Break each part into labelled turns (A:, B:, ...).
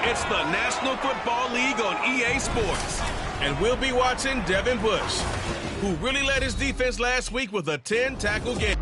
A: It's the National Football League on EA Sports. And we'll be watching Devin Bush, who really led his defense last week with a 10-tackle game.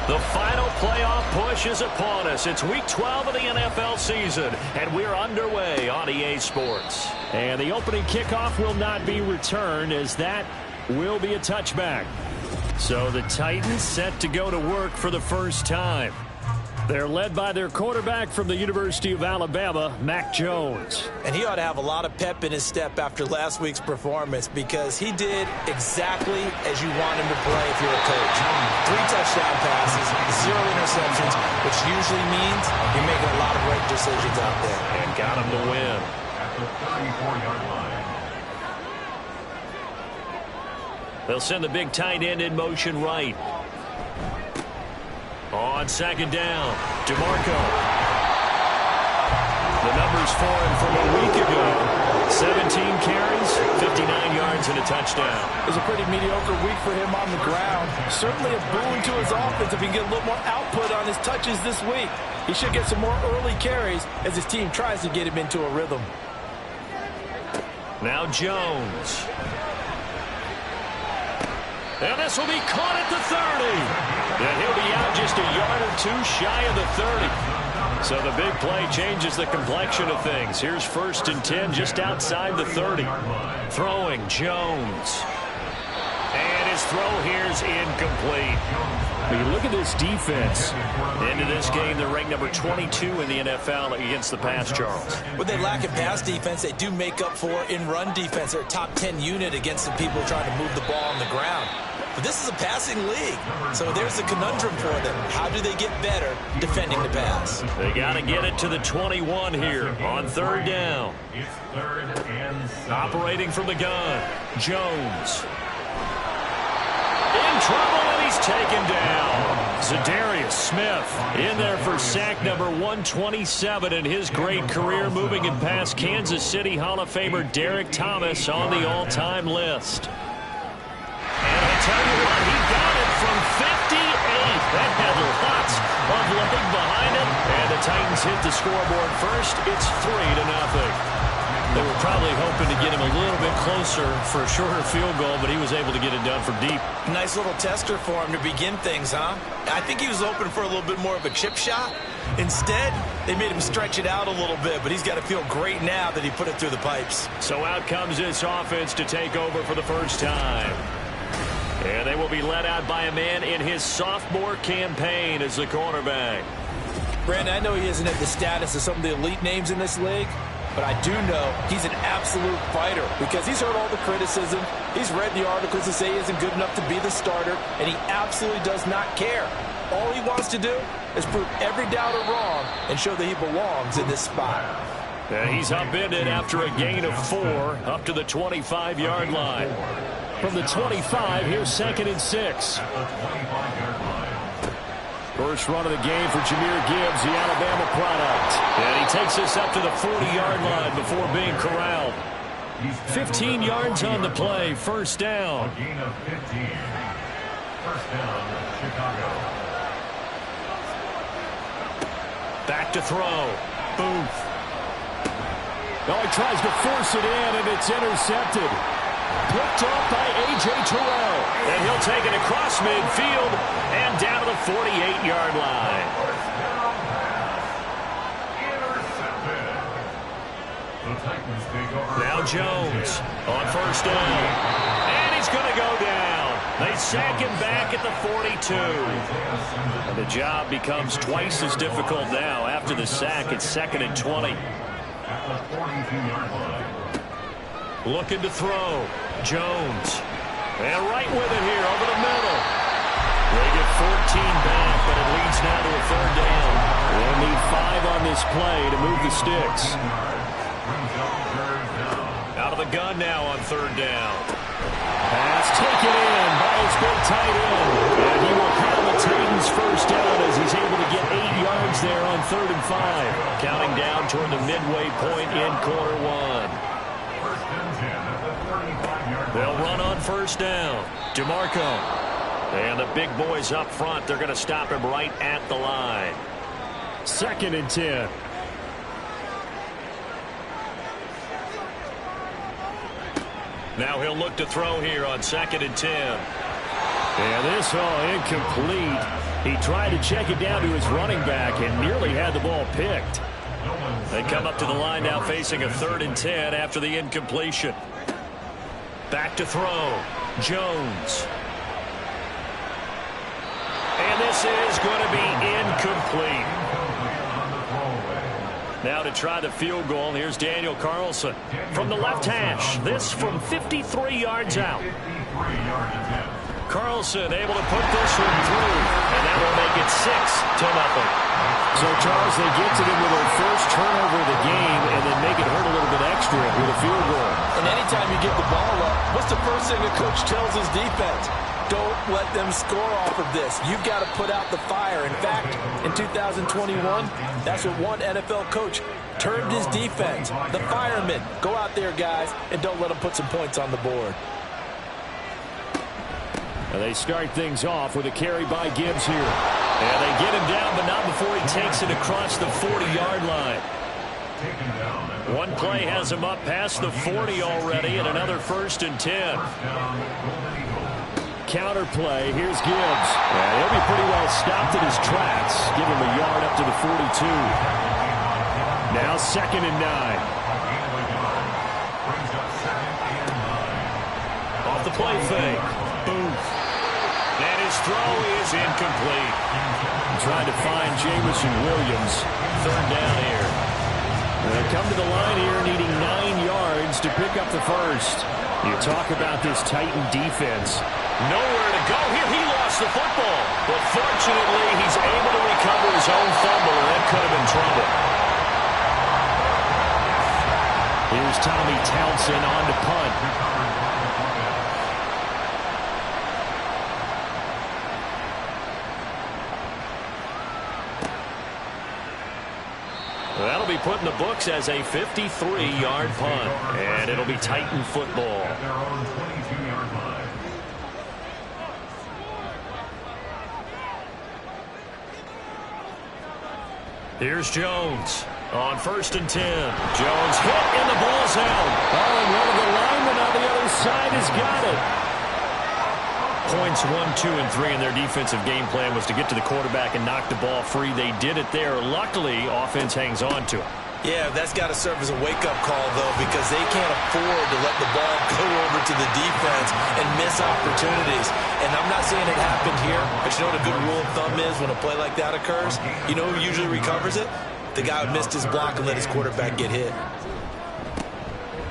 B: The final playoff push is upon us. It's week 12 of the NFL season, and we're underway on EA Sports. And the opening kickoff will not be returned, as that will be a touchback. So the Titans set to go to work for the first time. They're led by their quarterback from the University of Alabama, Mac Jones.
C: And he ought to have a lot of pep in his step after last week's performance, because he did exactly as you want him to play if you're a coach. 3 touchdown passes, 0 interceptions, which usually means you're making a lot of right decisions out there.
B: And got him to win.
D: At the 34-yard line.
B: They'll send the big tight end in motion right. On second down, DeMarco. The numbers for him from a week ago. 17 carries, 59 yards, and a touchdown.
E: It was a pretty mediocre week for him on the ground. Certainly a boon to his offense if he can get a little more output on his touches this week. He should get some more early carries as his team tries to get him into a rhythm.
B: Now Jones. And this will be caught at the 30. And he'll be out just a yard or 2 shy of the 30. So the big play changes the complexion of things. Here's 1st and 10 just outside the 30. Throwing Jones. And his throw here's incomplete. When you look at this defense, into this game, they're ranked number 22 in the NFL against the pass, Charles.
C: When they lack in pass defense, they do make up for in run defense. They're a top 10 unit against the people trying to move the ball on the ground. But this is a passing league, so there's a conundrum for them. How do they get better defending the pass?
B: They got to get it to the 21 here on 3rd down.
D: It's 3rd and 7.
B: Operating from the gun, Jones. In trouble, and he's taken down. Za'Darius Smith in there for sack number 127 in his great career, moving it past Kansas City Hall of Famer Derek Thomas on the all-time list. And I'll tell you what, he got it from 58. That had lots of leg behind him. And the Titans hit the scoreboard first. It's 3-0. They were probably hoping to get him a little bit closer for a shorter field goal, but he was able to get it done from deep.
C: Nice little tester for him to begin things, huh? I think he was hoping for a little bit more of a chip shot. Instead, they made him stretch it out a little bit, but he's got to feel great now that he put it through the pipes.
B: So out comes this offense to take over for the first time. And they will be led out by a man in his sophomore campaign as the cornerback.
E: Brandon, I know he isn't at the status of some of the elite names in this league, but I do know he's an absolute fighter because he's heard all the criticism. He's read the articles that say he isn't good enough to be the starter, and he absolutely does not care. All he wants to do is prove every doubter wrong and show that he belongs in this spot.
B: He's upended after a gain of 4 up to the 25-yard line. From the 25, here's 2nd and 6. First run of the game for Jahmyr Gibbs, the Alabama product. And he takes us up to the 40-yard line before being corralled. 15 yards on the play, 1st down.
D: A gain of 15. 1st down, Chicago.
B: Back to throw. Booth. Oh, he tries to force it in, and it's intercepted. Picked off by A.J. Terrell. And he'll take it across midfield and down to the 48-yard line. Now Jones on 1st down. And he's going to go down. They sack him back at the 42. And the job becomes twice as difficult now after the sack. It's 2nd and 20. Looking to throw. Jones. And right with it here over the middle. They get 14 back, but it leads now to a 3rd down. They'll need 5 on this play to move the sticks. Out of the gun now on third down. Pass taken in by his big tight end. And he will have the Titans first down as he's able to get 8 yards there on 3rd and 5. Counting down toward the midway point in quarter one. They'll run on first down. DeMarco. And the big boys up front, they're going to stop him right at the line. 2nd and 10. Now he'll look to throw here on 2nd and 10. And this incomplete. He tried to check it down to his running back and nearly had the ball picked. They come up to the line now facing a 3rd and 10 after the incompletion. Back to throw. Jones. And this is going to be incomplete. Now to try the field goal, here's Daniel Carlson from the left hash. This from 53 yards out. Carlson able to put this one through, and that will make it 6-0.
F: So, Charles, they get to them with their first turnover of the game and then make it hurt a little bit extra with a field goal.
E: And anytime you give the ball up, what's the first thing a coach tells his defense? Don't let them score off of this. You've got to put out the fire. In fact, in 2021, that's what one NFL coach termed his defense. The firemen. Go out there, guys, and don't let them put some points on the board.
F: And they start things off with a carry by Gibbs here.
B: And they get him down, but not before he takes it across the 40-yard line. One play has him up past the 40 already, and another 1st and 10.
F: Counter play. Here's Gibbs. And he'll be pretty well stopped in his tracks. Give him a yard up to the 42. Now 2nd and 9.
B: Off the play fake. Boom. And his throw is incomplete.
F: Trying to find Jamison Williams.
B: 3rd down here.
F: They come to the line here needing 9 yards to pick up the first. You talk about this Titan defense.
B: Nowhere to go here. He lost the football. But fortunately, he's able to recover his own fumble, and that could have been trouble.
F: Here's Tommy Townsend on to punt.
B: That'll be put in the books as a 53-yard punt. And it'll be Titan football. Here's Jones on 1st and 10. Jones hit and the ball's out.
F: Oh, and one of the linemen on the other side has got it.
B: Points 1, 2, and 3 in their defensive game plan was to get to the quarterback and knock the ball free. They did it there. Luckily, offense hangs on to it.
C: Yeah, that's got to serve as a wake-up call, though, because they can't afford to let the ball go over to the defense and miss opportunities. And I'm not saying it happened here, but you know what a good rule of thumb is when a play like that occurs? You know who usually recovers it? The guy who missed his block and let his quarterback get hit.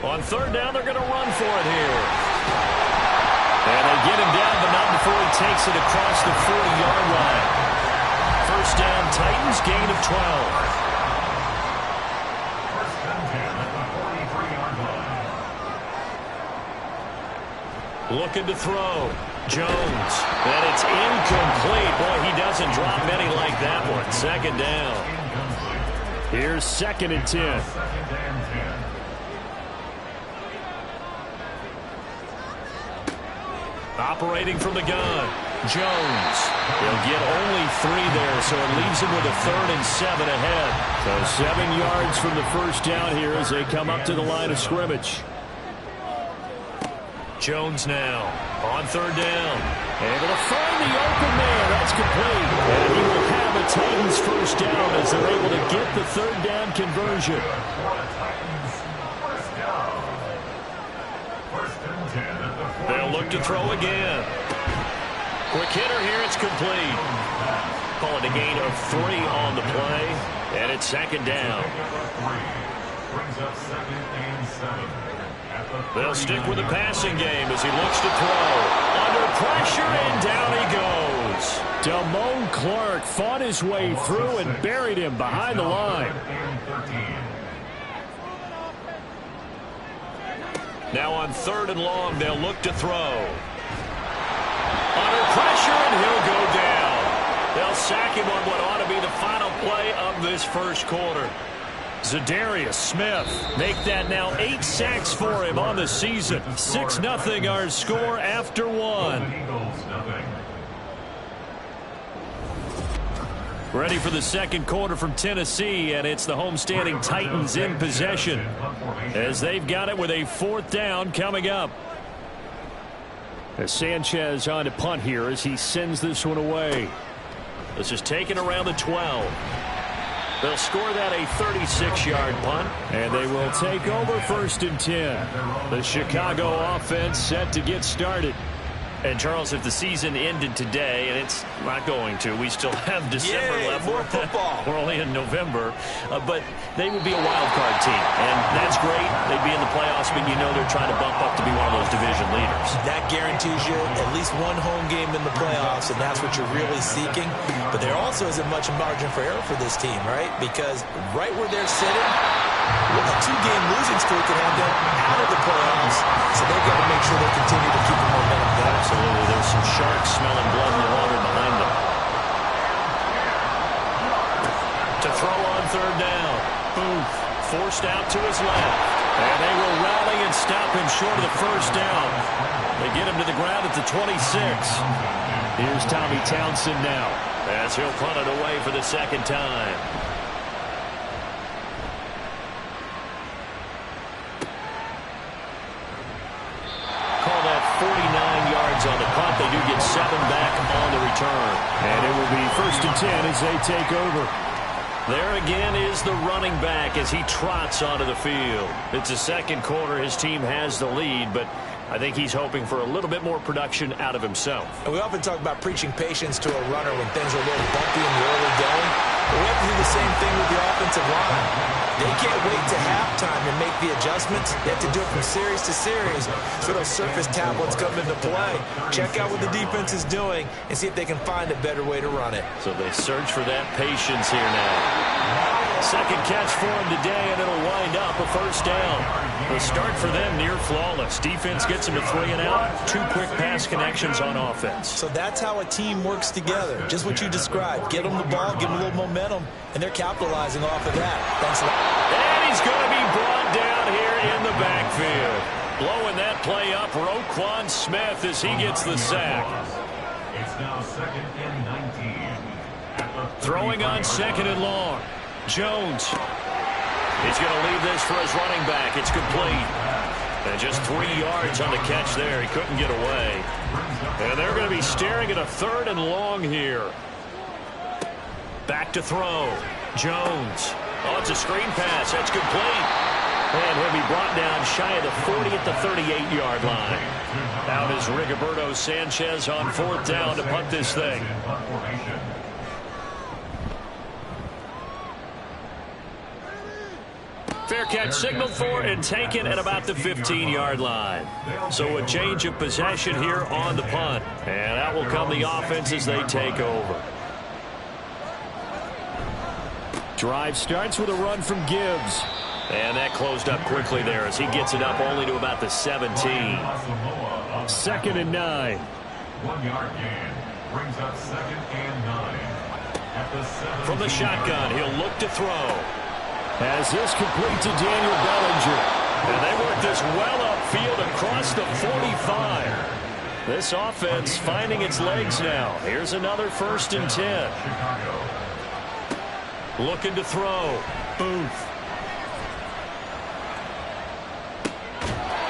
B: On 3rd down, they're going to run for it here. And they get him down, but not before he takes it across the 40-yard line. 1st down, Titans, gain of 12. Looking to throw. Jones. And it's incomplete. Boy, he doesn't drop many like that one. 2nd down.
F: Here's 2nd and 10.
B: Operating from the gun. Jones. He'll get only 3 there, so it leaves him with a 3rd and 7 ahead.
F: So 7 yards from the first down here as they come up to the line of scrimmage.
B: Jones now on 3rd down.
F: Able to find the open man. That's complete. And he will have a Titans first down as they're able to get the 3rd down conversion.
B: They'll look to throw again. Quick hitter here. It's complete. Call it a gain of 3 on the play. And it's 2nd down.
D: Brings up 2nd and 7.
B: They'll stick with the passing game as he looks to throw. Under pressure, and down he goes.
F: Damone Clark fought his way through and buried him behind the line.
B: Now on 3rd and long, they'll look to throw. Under pressure, and he'll go down. They'll sack him on what ought to be the final play of this first quarter. Zadarius Smith make that now 8 sacks for him on the season. 6-0 our score after 1. Ready for the second quarter from Tennessee, and it's the homestanding Titans in possession as they've got it with a 4th down coming up. As Sanchez on to punt here as he sends this one away. This is taken around the 12. They'll score that a 36-yard punt, and they will take over 1st and 10. The Chicago offense set to get started.
G: And, Charles, if the season ended today, and it's not going to, we still have December left.
C: More football.
G: We're only in November. But they would be a wild card team. And that's great. They'd be in the playoffs, but you know they're trying to bump up to be one of those division leaders.
C: That guarantees you at least one home game in the playoffs, and that's what you're really seeking. But there also isn't much margin for error for this team, right? Because right where they're sitting, a 2-game losing streak could have them out of the playoffs. So they've got to make sure they continue to keep the momentum going.
G: Absolutely. There's some sharks smelling blood in the water behind them.
B: To throw on 3rd down. Booth forced out to his left. And they will rally and stop him short of the 1st down. They get him to the ground at the 26.
F: Here's Tommy Townsend now,
B: as he'll punt it away for the 2nd time. Call that 49 yards on the punt. They do get 7 back on the return.
F: and it will be 1st and 10 as they take over.
B: There again is the running back as he trots onto the field. It's the second quarter. His team has the lead, but I think he's hoping for a little bit more production out of himself.
C: And we often talk about preaching patience to a runner when things are a little bumpy in the early going. But we have to do the same thing with the offensive line. They can't wait to halftime and make the adjustments. They have to do it from series to series so those surface tablets come into play. Check out what the defense is doing and see if they can find a better way to run it.
B: So they search for that patience here now. Second catch for him today, and it'll wind up a 1st down. The start for them near flawless. Defense gets them to 3 and out. 2 quick pass connections on offense.
C: So that's how a team works together. Just what you described. Get them the ball, give them a little momentum, and they're capitalizing off of that. Thanks a lot.
B: And he's going to be brought down here in the backfield. Blowing that play up, Roquan Smith as he gets the sack.
D: It's now 2nd and 19.
B: Throwing on 2nd and long. Jones. He's going to leave this for his running back. It's complete. And just 3 yards on the catch there. He couldn't get away. And they're going to be staring at a 3rd and long here. Back to throw. Jones. Oh, it's a screen pass. That's complete. And he'll be brought down shy of the 40 at the 38-yard line. Out is Rigoberto Sanchez on 4th down to punt this thing. Fair catch signaled for and taken at about the 15-yard line. So a change of possession here on the punt. And out will come the offense as they take over.
F: Drive starts with a run from Gibbs.
B: And that closed up quickly there as he gets it up only to about the 17.
F: 2nd and 9.
D: 1-yard gain brings up 2nd and 9. At the 7.
B: From the shotgun, he'll look to throw.
F: As this complete to Daniel Bellinger.
B: And they work this well upfield across the 45. This offense finding its legs now. Here's another 1st and 10. Looking to throw. Booth.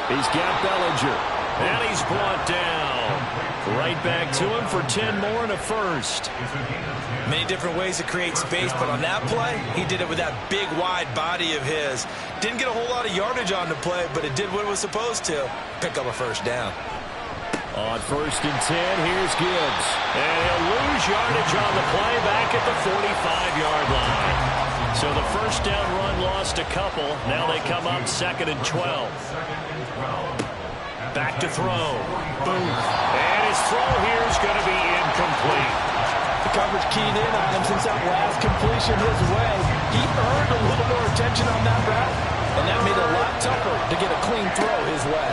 F: He's got Bellinger.
B: And he's brought down. Right back to him for 10 more and a 1st.
C: Many different ways to create space, but on that play, he did it with that big, wide body of his. Didn't get a whole lot of yardage on the play, but it did what it was supposed to. Pick up a 1st down.
F: On 1st and 10, here's Gibbs.
B: And he'll lose yardage on the play back at the 45-yard line. So the 1st down run lost a couple. Now they come up 2nd and 12. Back to throw. Booth. And his throw here is going to be incomplete.
E: The coverage keyed in on him since that last completion his way. He earned a little more attention on that route, and that made it a lot tougher to get a clean throw his way.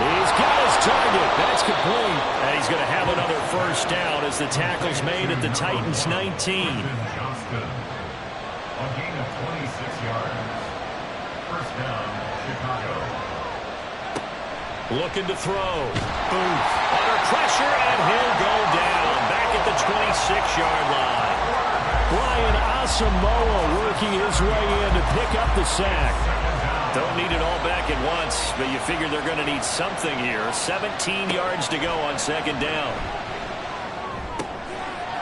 B: He's got his target. That's complete. And he's going to have another first down as the tackle's made at the Titans' 19.
D: Johnston. A gain of 26 yards. First down, Chicago.
B: Looking to throw. Boom. Under pressure, and he'll go down. Back at the 26-yard line. Brian Asamoah working his way in to pick up the sack. Don't need it all back at once, but you figure they're going to need something here. 17 yards to go on second down.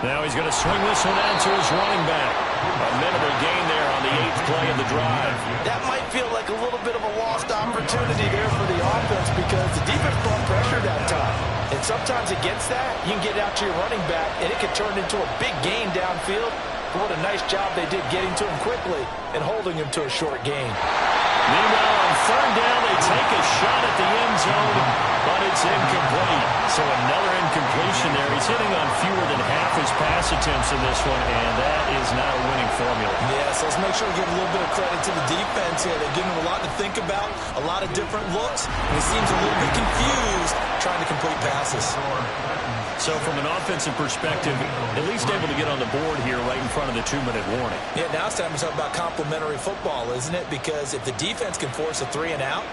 B: Now he's going to swing this one out to his running back. A minimal gain there on the 8th play of the drive.
E: That might feel like a little bit of a lost opportunity there for the offense because the defense brought pressure that time. And sometimes against that, you can get out to your running back, and it can turn into a big gain downfield. But what a nice job they did getting to him quickly and holding him to a short gain.
B: Meanwhile, on third down, they take a shot at the end zone, but it's incomplete. So another incompletion there. He's hitting on fewer than half his pass attempts in this one, and that is not a winning formula.
C: Yes, let's make sure we give a little bit of credit to the defense here. They're giving him a lot to think about, a lot of different looks, and he seems a little bit confused trying to complete passes.
B: So from an offensive perspective, at least able to get on the board here right in front of the 2-minute warning.
C: Yeah, now it's time to talk about complementary football, isn't it? Because if the defense can force a 3 and out,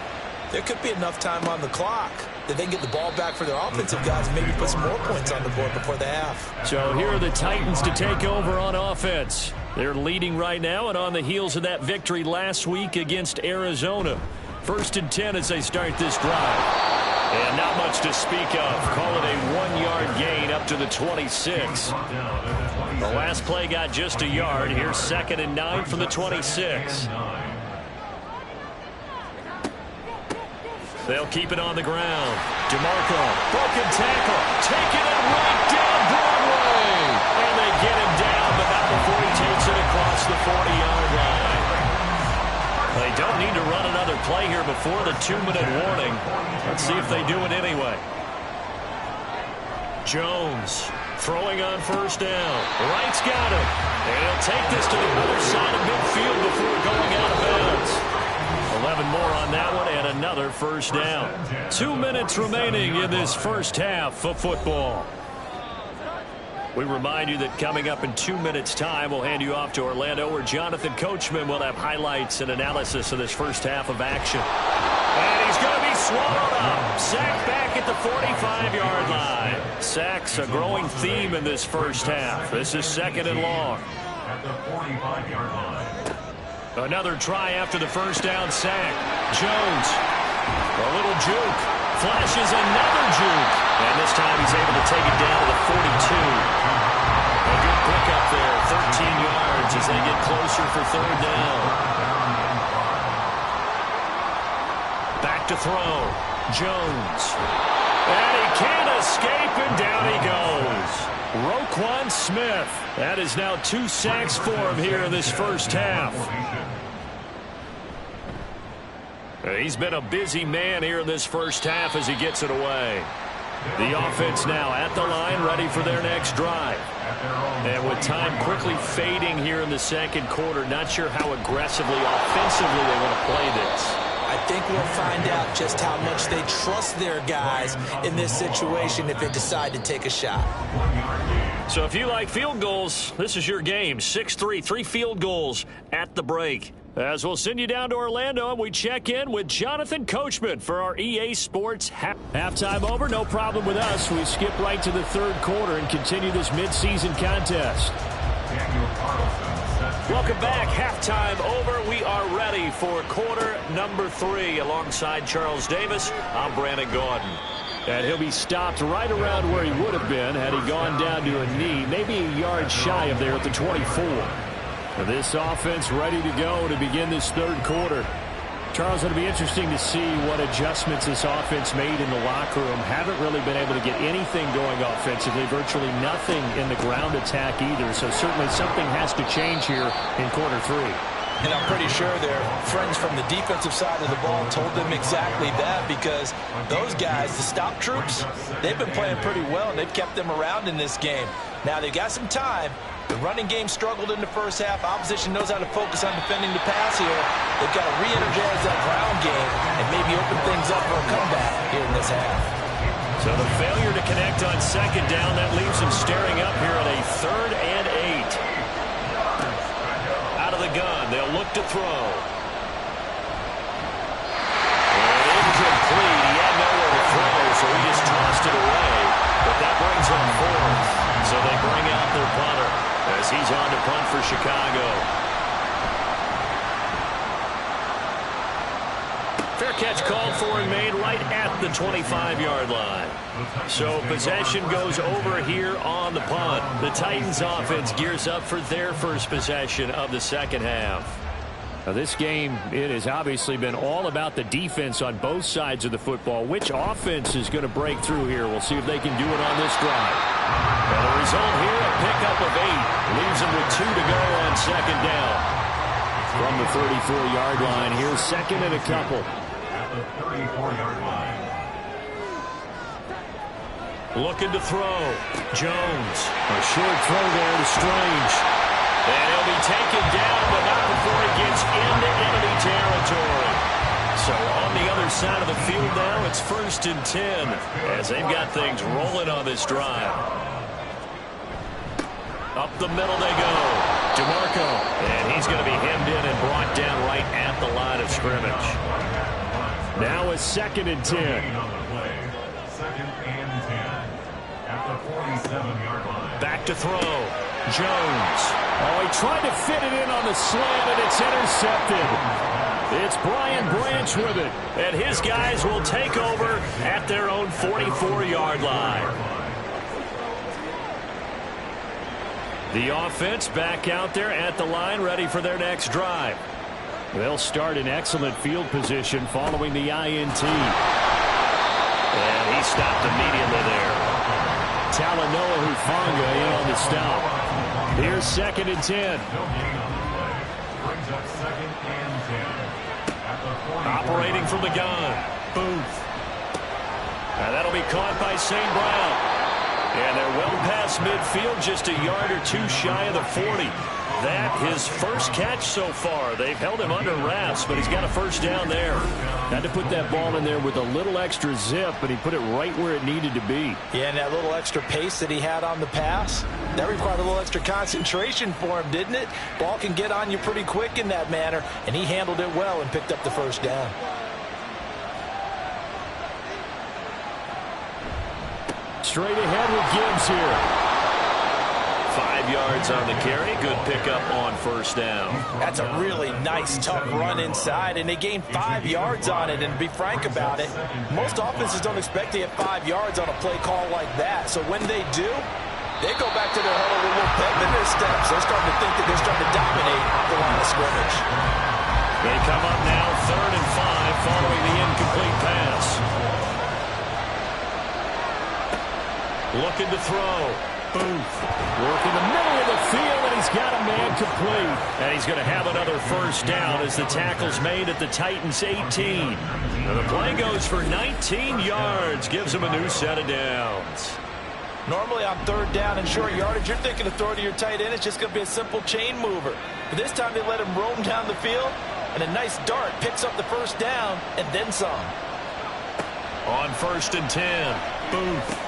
C: there could be enough time on the clock that they can get the ball back for their offensive guys and maybe put some more points on the board before the half.
B: So here are the Titans to take over on offense. They're leading right now and on the heels of that victory last week against Arizona. 1st and 10 as they start this drive. And not much to speak of. Call it a 1-yard gain up to the 26. The last play got just a yard. Here's 2nd and 9 from the 26. They'll keep it on the ground. DeMarco, broken tackle, taking it right down Broadway. And they get him down, but not before he takes it across the 40-yard line. They don't need to run another play here before the 2-minute warning. Let's see if they do it anyway. Jones throwing on first down. Wright's got him. And he'll take this to the other side of midfield before going out of bounds. 11 more on that one and another first down. 2 minutes remaining in this first half of football. We remind you that coming up in 2 minutes' time, we'll hand you off to Orlando, where Jonathan Coachman will have highlights and analysis of this first half of action. And he's going to be swallowed up. Sacked back at the 45-yard line. Sacks a growing theme in this first half. This is 2nd and long.
D: At the 45-yard line.
B: Another try after the first down sack. Jones, a little juke. Flashes another juke. And this time he's able to take it down to the 42. A good pickup there, 13 yards as they get closer for 3rd down. Back to throw. Jones. And he can't escape, and down he goes. Roquan Smith. That is now 2 sacks for him here in this first half. He's been a busy man here in this first half as he gets it away. The offense now at the line, ready for their next drive. And with time quickly fading here in the 2nd quarter, not sure how aggressively, offensively they want to play this.
C: I think we'll find out just how much they trust their guys in this situation if they decide to take a shot.
B: So if you like field goals, this is your game. 6-3, 3 field goals at the break. As we'll send you down to Orlando, and we check in with Jonathan Coachman for our EA Sports halftime over. No problem with us. We skip right to the 3rd quarter and continue this midseason contest. Welcome back. Halftime over. We are ready for quarter number 3. Alongside Charles Davis, I'm Brandon Gordon. And he'll be stopped right around where he would have been had he gone down to a knee, maybe a yard shy of there at the 24. This offense ready to go to begin this 3rd quarter. Charles, it'll be interesting to see what adjustments this offense made in the locker room. Haven't really been able to get anything going offensively, virtually nothing in the ground attack either. So certainly something has to change here in quarter 3.
E: And I'm pretty sure their friends from the defensive side of the ball told them exactly that, because those guys, the stop troops, they've been playing pretty well, and they've kept them around in this game. Now, they've got some time. The running game struggled in the first half. Opposition knows how to focus on defending the pass here. They've got to re-energize that ground game and maybe open things up for a comeback here in this half.
B: So the failure to connect on second down, that leaves them staring up here at a 3rd and 8. Out of the gun, they'll look to throw. And incomplete. He had nowhere to throw, so he just tossed it away. But that brings him 4th. So they bring out their punter as he's on to punt for Chicago. Fair catch called for and made right at the 25-yard line. So possession goes over here on the punt. The Titans offense gears up for their first possession of the second half.
F: Now this game, it has obviously been all about the defense on both sides of the football. Which offense is going to break through here? We'll see if they can do it on this drive.
B: Well, the result here, a pickup of 8. Leaves them with 2 to go on second down.
F: From the 34-yard line, here's second and a couple.
D: At the 34-yard line.
B: Looking to throw. Jones.
F: A short throw there to Strange.
B: And he'll be taken down, but not before he gets into enemy territory. So on the other side of the field now, it's 1st and 10 as they've got things rolling on this drive. Up the middle they go. DeMarco. And he's going to be hemmed in and brought down right at the line of scrimmage.
F: Now it's 2nd and 10.
D: 2nd and 10. At the 47-yard line.
B: Back to throw. Jones.
F: Oh, he tried to fit it in on the slant, and it's intercepted. It's Brian Branch with it.
B: And his guys will take over at their own 44-yard line. The offense back out there at the line, ready for their next drive.
F: They'll start in excellent field position following the INT.
B: And he stopped immediately there.
F: Talanoa Hufanga in on the stop. Here's 2nd and 10.
B: Operating from the gun. Booth. And that'll be caught by St. Brown. And they're well past midfield, just a yard or 2 shy of the 40. That his first catch so far. They've held him under wraps, but he's got a first down there.
F: Had to put that ball in there with a little extra zip, but he put it right where it needed to be.
E: Yeah, and that little extra pace that he had on the pass, that required a little extra concentration for him, didn't it? Ball can get on you pretty quick in that manner, and he handled it well and picked up the first down.
F: Straight ahead with Gibbs here.
B: 5 yards on the carry. Good pickup on first down.
E: That's a really nice, tough run inside, and they gained 5 yards on it. And to be frank about it, most offenses don't expect to get 5 yards on a play call like that. So when they do, they go back to their huddle with a little pep in their steps. They're starting to think that they're starting to dominate the line of scrimmage.
B: They come up now 3rd and 5 following the incomplete pass. Looking to throw. Booth.
F: Work in the middle of the field, and he's got a man complete.
B: And he's going to have another first down as the tackle's made at the Titans' 18. Now the play goes for 19 yards. Gives him a new set of downs.
E: Normally on 3rd down and short yardage, you're thinking of throwing to your tight end. It's just going to be a simple chain mover. But this time they let him roam down the field, and a nice dart picks up the first down and then some.
B: On 1st and 10, Booth.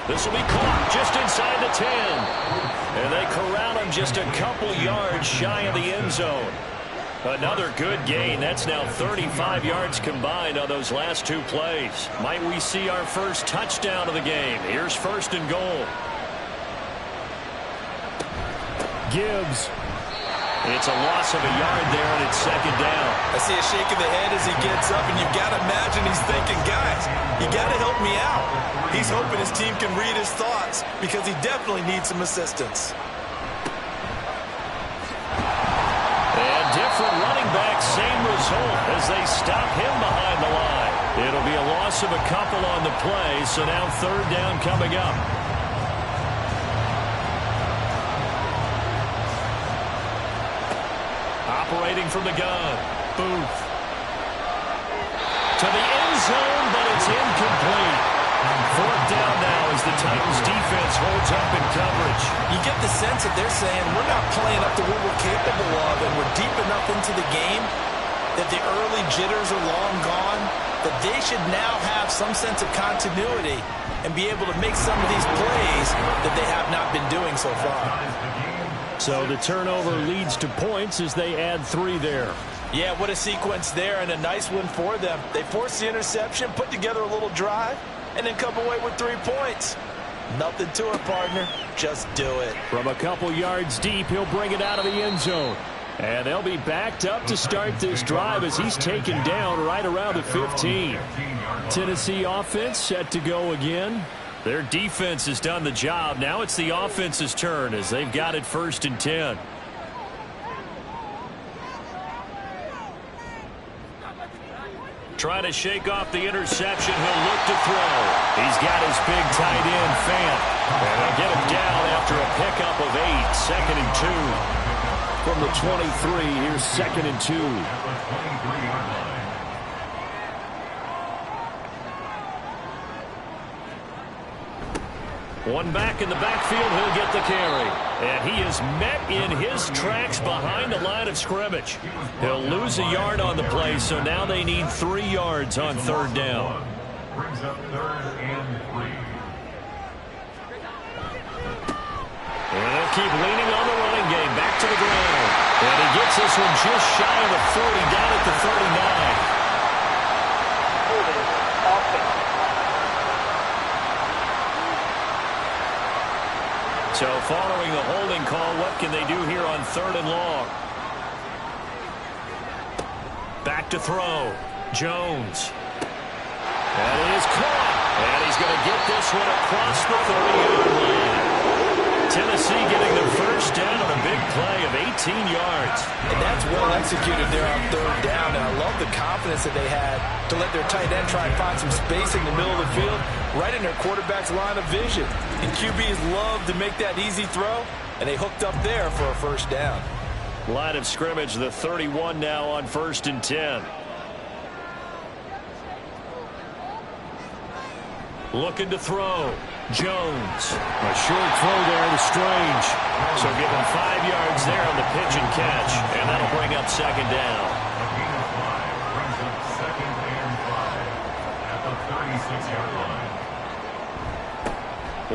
B: This will be caught just inside the 10. And they corral him just a couple yards shy of the end zone. Another good gain. That's now 35 yards combined on those last 2 plays. Might we see our first touchdown of the game? Here's 1st and goal.
F: Gibbs.
B: It's a loss of a yard there, and it's 2nd down.
E: I see a shake of the head as he gets up, and you've got to imagine he's thinking, guys, you got to help me out. He's hoping his team can read his thoughts because he definitely needs some assistance.
B: And different running back, same result as they stop him behind the line. It'll be a loss of a couple on the play, so now 3rd down coming up. operating from the gun. Booth. To the end zone, but it's incomplete. Fourth down now as the Titans defense holds up in coverage.
E: You get the sense that they're saying we're not playing up to what we're capable of, and we're deep enough into the game that the early jitters are long gone, that they should now have some sense of continuity and be able to make some of these plays that they have not been doing so far.
F: So the turnover leads to points as they add 3 there.
E: Yeah, what a sequence there, and a nice one for them. They forced the interception, put together a little drive, and then come away with 3 points. Nothing to it, partner. Just do it.
F: From a couple yards deep, he'll bring it out of the end zone. And they'll be backed up to start this drive as he's taken down right around the 15. Tennessee offense set to go again.
B: Their defense has done the job. Now it's the offense's turn as they've got it 1st and 10. Trying to shake off the interception. He'll look to throw. He's got his big tight end, Fant. And they'll get him down after a pickup of 8. 2nd and 2.
F: From the 23, here's 2nd and 2.
B: One back in the backfield, he'll get the carry. And he is met in his tracks behind the line of scrimmage. He'll lose a yard on the play, so now they need 3 yards on 3rd down.
D: Brings up 3rd and 3.
B: And they'll keep leaning on the running game. Back to the ground. And he gets this one just shy of the 40, down at the 39. So following the holding call, what can they do here on 3rd and long? Back to throw. Jones. That is caught. And he's going to get this one across the 30-yard line. Tennessee getting their 1st down on a big play of 18 yards.
E: And that's well executed there on 3rd down. And I love the confidence that they had to let their tight end try and find some space in the middle of the field, right in their quarterback's line of vision. And QBs love to make that easy throw, and they hooked up there for a 1st down.
B: Line of scrimmage, the 31 now on 1st and 10. Looking to throw. Jones.
F: A short throw there to Strange.
B: So give him 5 yards there on the pitch and catch. And that'll bring up 2nd down.
D: A gain of 5 brings up 2nd and 5 at the 36-yard line.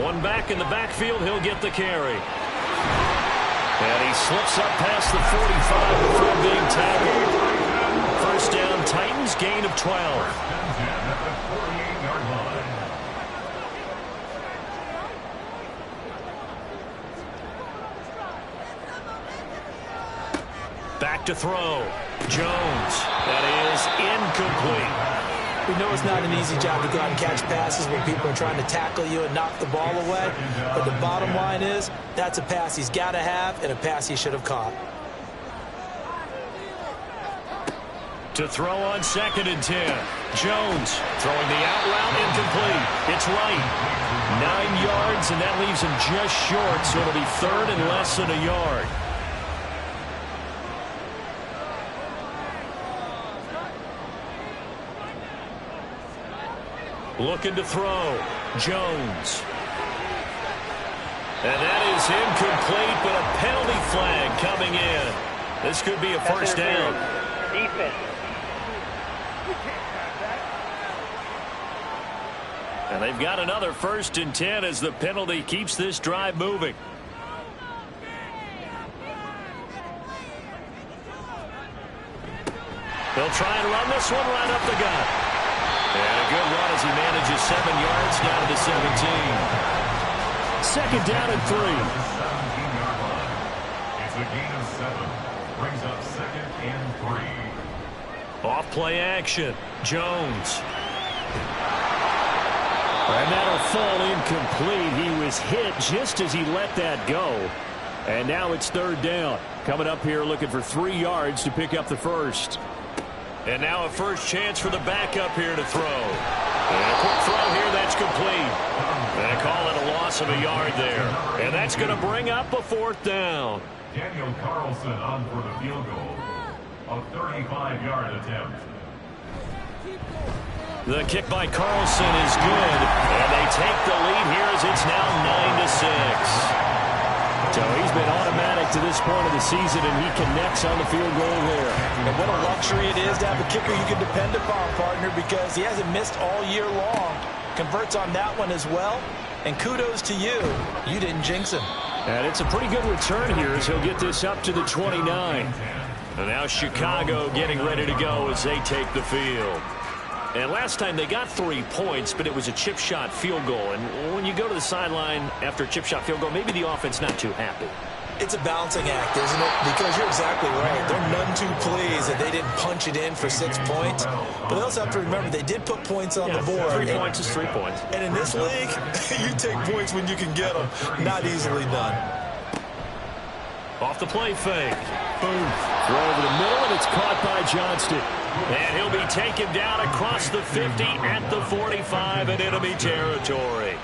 B: One back in the backfield. He'll get the carry. And he slips up past the 45 before being tackled. 1st down, Titans, gain of 12.
D: 1st and 10 at the 48-yard line.
B: Back to throw. Jones. That is incomplete.
E: We know it's not an easy job to go out and catch passes when people are trying to tackle you and knock the ball away. But the bottom line is, that's a pass he's got to have and a pass he should have caught.
B: To throw on 2nd and 10. Jones throwing the out route incomplete. It's right. 9 yards, and that leaves him just short, so it'll be 3rd and less than a yard. Looking to throw. Jones. And that is incomplete, but a penalty flag coming in. This could be a 1st down.
H: Defense.
B: And they've got another 1st and 10 as the penalty keeps this drive moving. They'll try and run this one right up the gut. And a good run as he manages 7 yards down to the 17.
F: 2nd down and 3.
D: 17-yard line. It's a gain of 7. Brings up 2nd and 3.
B: Off play action. Jones.
F: And that'll fall incomplete. He was hit just as he let that go. And now it's 3rd down. Coming up here looking for 3 yards to pick up the 1st.
B: And now a first chance for the backup here to throw. And a quick throw here that's complete. And I call it a loss of a yard there. And that's going to bring up a 4th down.
D: Daniel Carlson on for the field goal. A 35-yard attempt.
B: The kick by Carlson is good, and they take the lead here as it's now 9-6.
F: So he's been automatic to this point of the season, and he connects on the field goal there.
E: And what a luxury it is to have a kicker you can depend upon, partner, because he hasn't missed all year long. Converts on that one as well, and kudos to you. You didn't jinx him.
F: And it's a pretty good return here as he'll get this up to the 29.
B: And now Chicago getting ready to go as they take the field. And last time they got 3 points, but it was a chip shot field goal. And when you go to the sideline after a chip shot field goal, maybe the offense not too happy.
C: It's a balancing act, isn't it? Because you're exactly right. They're none too pleased that they didn't punch it in for 6 points. But they also have to remember they did put points on the board.
B: 3 points is 3 points.
C: And in this league, you take points when you can get them. Not easily done.
B: Off the play fake.
F: Boom. Throw over the middle, and it's caught by Johnston.
B: And he'll be taken down across the 50 at the 45 in enemy territory.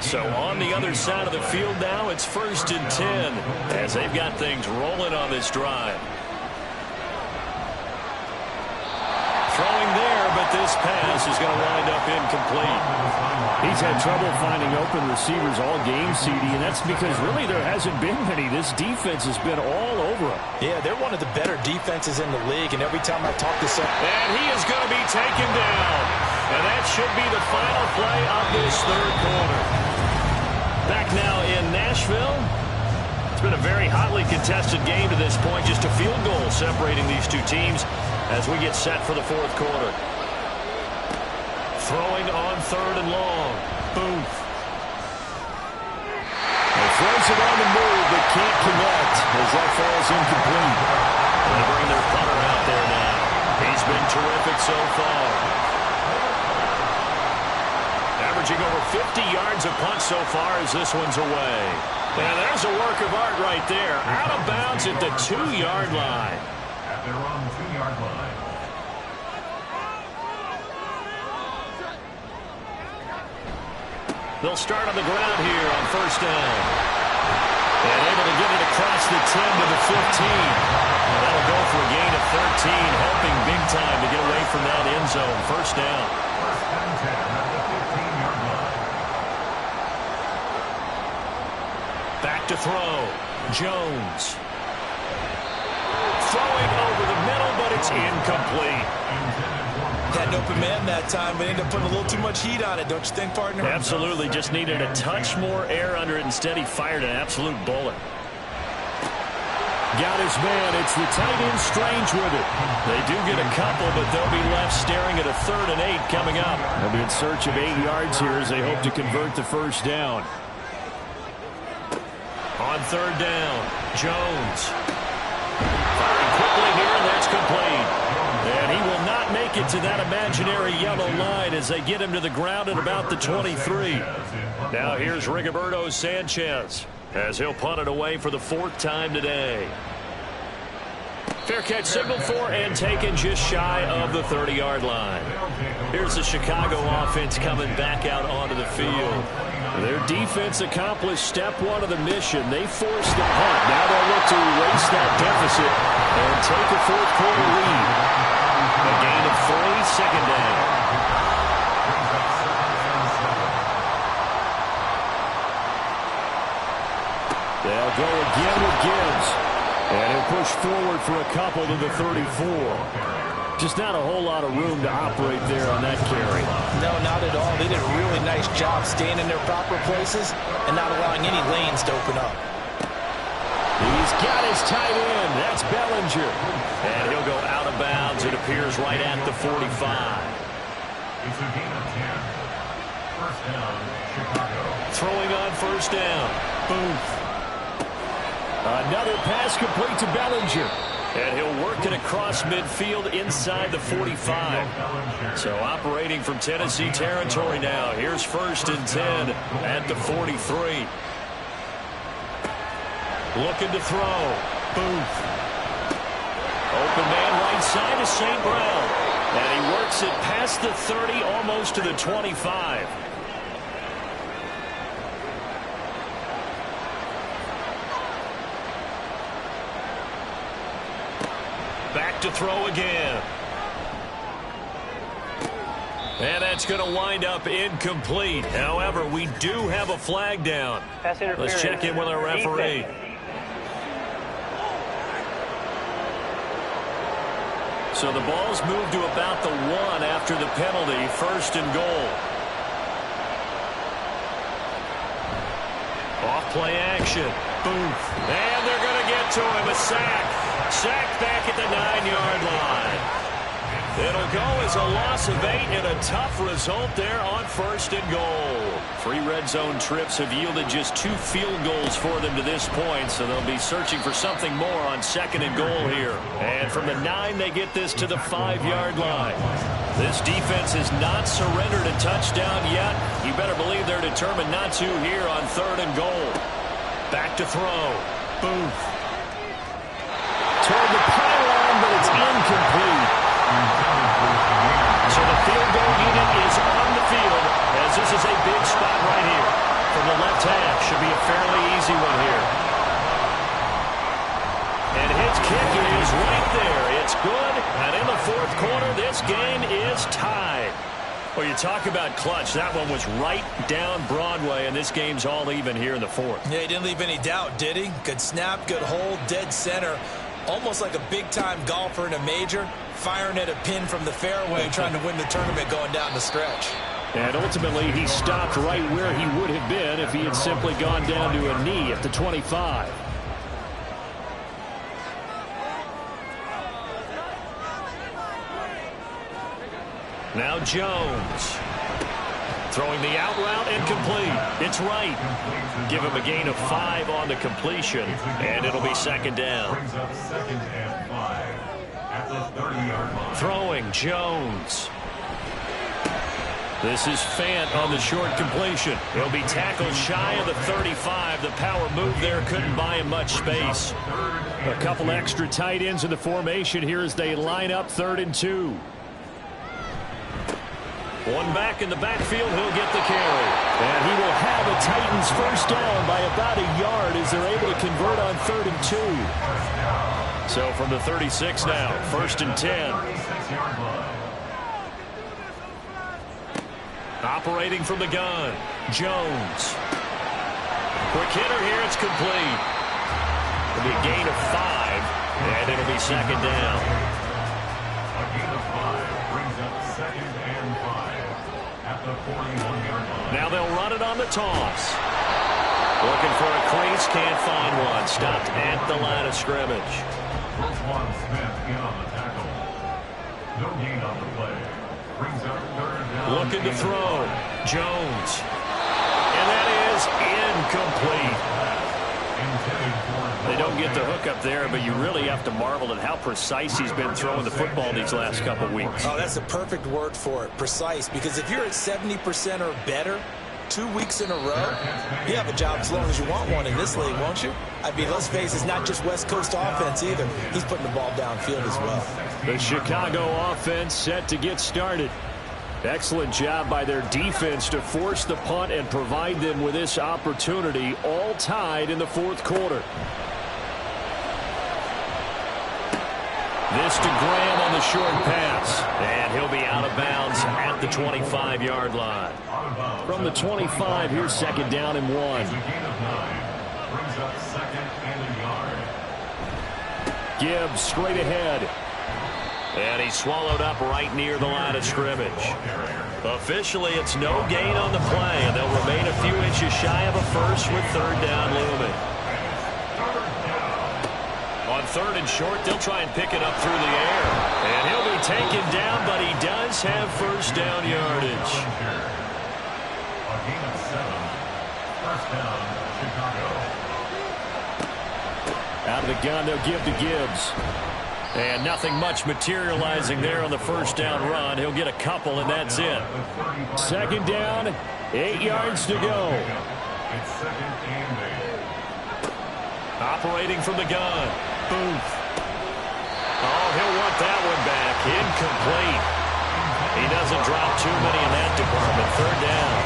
B: So on the other side of the field now, it's 1st and 10 as they've got things rolling on this drive. Throwing there, but this pass is going to wind up incomplete.
F: He's had trouble finding open receivers all game, CD, and that's because really there hasn't been many. This defense has been all over him.
E: Yeah, they're one of the better defenses in the league, and every time I talk to some...
B: And he is going to be taken down. And that should be the final play of this third quarter. Back now in Nashville. It's been a very hotly contested game to this point. Just a field goal separating these two teams as we get set for the fourth quarter. Throwing on 3rd and long. Booth.
F: He throws it on the move, but can't connect as that falls incomplete.
B: They bring their punter out there now. He's been terrific so far. Averaging over 50 yards a punt so far as this one's away. And there's a work of art right there. Out of bounds at the 2-yard line.
D: At their own 2-yard line.
B: They'll start on the ground here on 1st down. And able to get it across the 10 to the 15. That'll go for a gain of 13, helping big time to get away from that end zone. 1st down.
D: 1st and 10 at the 15-yard line.
B: Back to throw. Jones. Throwing over the middle, but it's incomplete.
C: Had an open man that time, but ended up putting a little too much heat on it, don't you think, partner?
B: Absolutely. Just needed a touch more air under it. Instead, he fired an absolute bullet.
F: Got his man. It's the tight end Strange with it.
B: They do get a couple, but they'll be left staring at a 3rd and 8 coming up.
F: They'll be in search of 8 yards here as they hope to convert the 1st down.
B: On 3rd down, Jones. Firing quickly here, and that's complete. And he will not make it to that imaginary yellow line as they get him to the ground at about the 23. Now here's Rigoberto Sanchez as he'll punt it away for the 4th time today. Fair catch signaled for and taken just shy of the 30-yard line. Here's the Chicago offense coming back out onto the field.
F: Their defense accomplished step 1 of the mission. They forced the punt. Now they'll look to erase that deficit and take a 4th quarter lead.
B: A gain of 3, 2nd down.
F: They'll go again with Gibbs. And he'll push forward for a couple to the 34. Just not a whole lot of room to operate there on that carry.
E: No, not at all. They did a really nice job staying in their proper places and not allowing any lanes to open up.
F: He's got his tight end. That's Bellinger.
B: And he'll go out of bounds. It appears right at the 45.
D: It's a gain of 10. 1st down, Chicago.
B: Throwing on 1st down. Booth.
F: Another pass complete to Bellinger.
B: And he'll work it across midfield inside the 45. So operating from Tennessee territory now. Here's 1st and 10 at the 43. Looking to throw. Booth. Open man right side to St. Brown. And he works it past the 30, almost to the 25. Back Back to throw again. And that's going to wind up incomplete. However, we do have a flag down. Let's check in with our referee. So the ball's moved to about the 1 after the penalty, 1st and goal. Off-play action. Booth. And they're going to get to him. A sack. Sacked back at the 9-yard line. It'll go as a loss of 8 and a tough result there on 1st and goal. 3 red zone trips have yielded just 2 field goals for them to this point, so they'll be searching for something more on 2nd and goal here. And from the 9, they get this to the 5-yard line. This defense has not surrendered a touchdown yet. You better believe they're determined not to here on 3rd and goal. Back to throw. Booth.
F: Toward the pylon, but it's incomplete.
B: So the field goal unit is on the field as this is a big spot right here. From the left half, should be a fairly easy one here. And his kick is right there. It's good. And in the 4th quarter, this game is tied. Well, you talk about clutch. That one was right down Broadway, and this game's all even here in the 4th.
C: Yeah, he didn't leave any doubt, did he? Good snap, good hold, dead center. Almost like a big-time golfer in a major, firing at a pin from the fairway, trying to win the tournament going down the stretch.
F: And ultimately, he stopped right where he would have been if he had simply gone down to a knee at the 25.
B: Now Jones. Throwing the out route and complete. It's right. Give him a gain of 5 on the completion, and it'll be 2nd down.
D: Brings up 2nd and 5 at the 30-yard line.
B: Throwing Jones. This is Fant on the short completion. He'll be tackled shy of the 35. The power move there couldn't buy him much space.
F: A couple extra tight ends in the formation here as they line up 3rd and 2.
B: One back in the backfield, he'll get the carry.
F: And he will have a Titans first down by about a yard as they're able to convert on 3rd and 2.
B: So from the 36 now, 1st and 10. Operating from the gun, Jones. Quick hitter here, it's complete. It'll be a gain of 5, and it'll be 2nd down.
D: A gain of 5 brings up 2nd and 5 at the 41-yard line.
B: Now they'll run it on the toss. Looking for a crease, can't find one. Stopped at the line of scrimmage.
D: Roquan Smith in on the tackle. No gain on the play. Brings up 3rd down.
B: Looking to throw. Jones. And that is incomplete. They don't get the hook up there, but you really have to marvel at how precise he's been throwing the football these last couple weeks.
C: Oh, that's a perfect word for it, precise, because if you're at 70% or better 2 weeks in a row, you have a job as long as you want one in this league, won't you? I mean, let's face it, it's not just West Coast offense either. He's putting the ball downfield as well.
F: The Chicago offense set to get started. Excellent job by their defense to force the punt and provide them with this opportunity, all tied in the 4th quarter.
B: This to Graham on the short pass. And he'll be out of bounds at the 25-yard line.
F: From the 25, here's 2nd down and 1.
D: It's a gain of 9. Brings up 2nd and a yard.
F: Gibbs straight ahead.
B: And he's swallowed up right near the line of scrimmage. Officially, it's no gain on the play, and they'll remain a few inches shy of a first with 3rd down looming. On 3rd and short, they'll try and pick it up through the air. And he'll be taken down, but he does have 1st down yardage.
D: A gain of 7. 1st down, Chicago.
F: Out of the gun, they'll give to Gibbs.
B: And nothing much materializing there on the 1st down run. He'll get a couple, and that's it.
F: 2nd down, 8 yards to go.
D: It's 2nd and 8.
B: Operating from the gun. Booth. Oh, he'll want that one back. Incomplete. He doesn't drop too many in that department. 3rd down.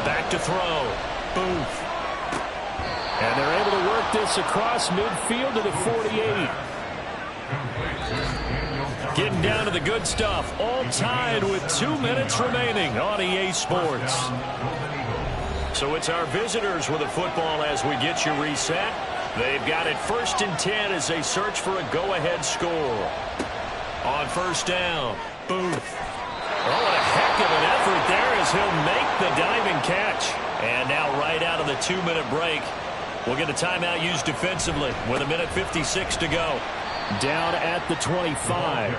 B: Back to throw. Booth. And
F: And they're able to work this across midfield to the 48. Getting down to the good stuff. All tied with 2 minutes remaining on EA Sports. So it's our visitors with the football as we get you reset. They've got it 1st and 10 as they search for a go-ahead score. On 1st down, Booth. Oh, what a heck of an effort there as he'll make the diving catch. And now right out of the 2-minute break, we'll get a timeout used defensively with 1:56 to go. Down at the 25.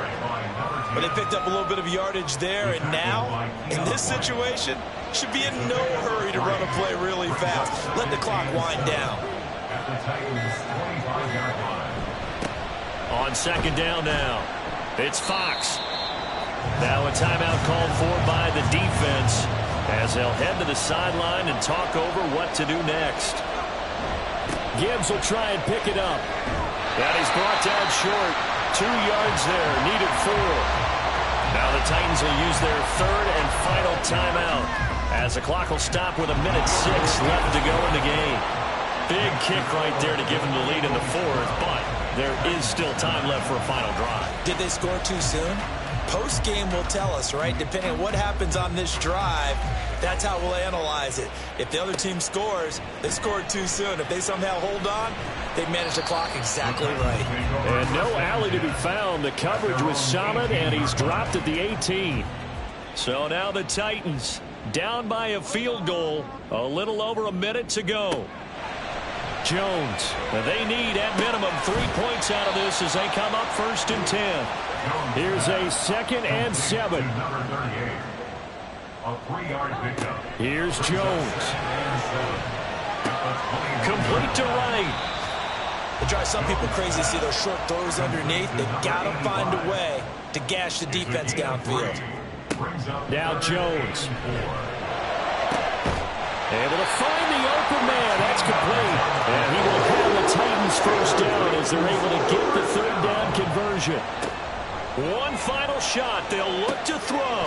E: But they picked up a little bit of yardage there, and now, in this situation, should be in no hurry to run a play really fast. Let the clock wind down.
B: On 2nd down now, it's Fox. Now a timeout called for by the defense as they'll head to the sideline and talk over what to do next.
F: Gibbs will try and pick it up.
B: And he's brought down short. 2 yards there, needed 4. Now the Titans will use their 3rd and final timeout as the clock will stop with 1:06 left to go in the game. Big kick right there to give them the lead in the 4th, but there is still time left for a final drive.
E: Did they score too soon? Post-game will tell us, right? Depending on what happens on this drive, that's how we'll analyze it. If the other team scores, they scored too soon. If they somehow hold on, they manage the clock exactly right.
F: And no alley to be found. The coverage was solid, and he's dropped at the 18.
B: So now the Titans down by a field goal. A little over a minute to go. Jones, they need at minimum 3 points out of this as they come up 1st and 10.
F: Here's a 2nd and 7. Here's Jones.
B: Complete to right.
E: It drives some people crazy to see those short throws underneath. They've got to find a way to gash the defense downfield.
F: Now Jones. Able to find the open man. That's complete. And he will have the Titans 1st down as they're able to get the 3rd down conversion.
B: One final shot. They'll look to throw.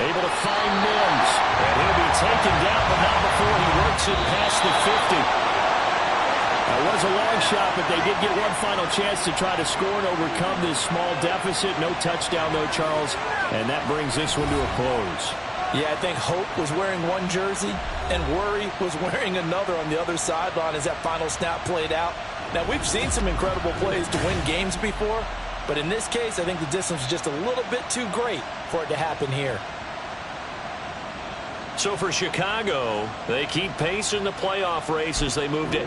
B: Able to find Mims. And he'll be taken down, but not before he works it past the 50.
F: It was a long shot, but they did get one final chance to try to score and overcome this small deficit. No touchdown, though, Charles. And that brings this one to a close.
E: Yeah, I think Hope was wearing one jersey and Worry was wearing another on the other sideline as that final snap played out. Now, we've seen some incredible plays to win games before, but in this case, I think the distance was just a little bit too great for it to happen here.
B: So for Chicago, they keep pace in the playoff race as they moved in.